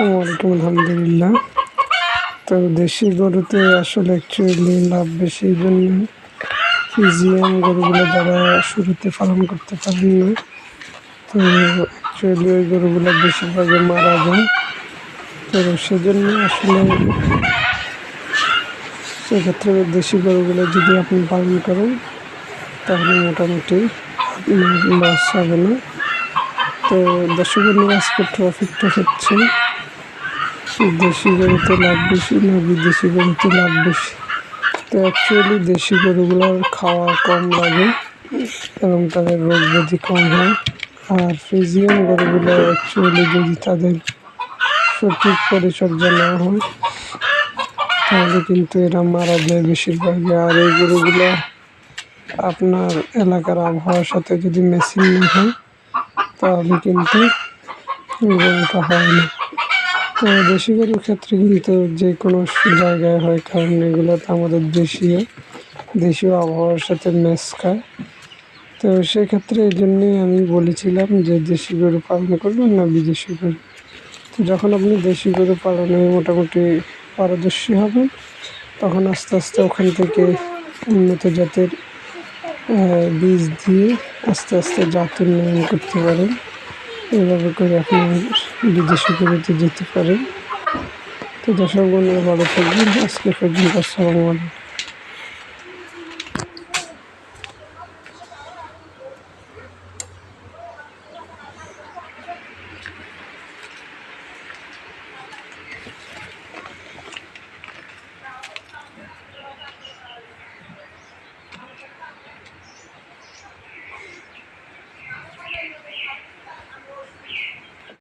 ওয়ালাইকুম আলহামদুলিল্লাহ। তো দেশি গরুতে আসলে অ্যাকচুয়ালি লাভ বেশি, এই জন্য ফিজিয়ান গরুগুলো যারা শুরুতে পালন করতে পারেন না, তো অ্যাকচুয়ালি ওই গরুগুলো বেশিরভাগই মারা যায়। তো সেজন্য আসলে সেক্ষেত্রে দেশি গরুগুলো যদি আপনি পালন করেন তাহলে মোটামুটি লস হবে না। তো দর্শক বন্ধুরা, আজকে টপিকটা হচ্ছে দেশি গরুতে লাভ বেশি না বিদেশি গরুতে লাভ বেশি। তো অ্যাকচুয়ালি দেশি গরুগুলোর খাওয়া কম লাগে এবং তাদের রোগ ব্যাধি কম হয়। আর ফ্রিজিয়ান গরুগুলো অ্যাকচুয়ালি যদি তাদের সঠিক পরিচর্যা না হয় তাহলে কিন্তু এরা মারা যায় বেশিরভাগই। আর এই গরুগুলো আপনার এলাকার আবহাওয়ার সাথে যদি ম্যাচিং না হয় তাহলে কিন্তু গরুটা হয় না। তো দেশি গরুর ক্ষেত্রে কিন্তু যে কোনো জায়গায় হয়, কারণ এগুলোতে আমাদের দেশীয় আবহাওয়ার সাথে ম্যাচ খায়। তো সেক্ষেত্রে এই জন্যেই আমি বলেছিলাম যে দেশি গরু পালন করবেন না বিদেশি গরু। তো যখন আপনি দেশি গরু পালনে মোটামুটি পারদর্শী হবেন, তখন আস্তে আস্তে ওখান থেকে উন্নত জাতের বীজ দিয়ে আস্তে আস্তে জাত উন্নয়ন করতে পারেন। এইভাবে করে আপনি বিদেশি গরুতে যেতে পারেন। তো দর্শক বন্ধুরা, ভালো থাকবেন। আজকে পর্যন্ত, আসসালামু আলাইকুম।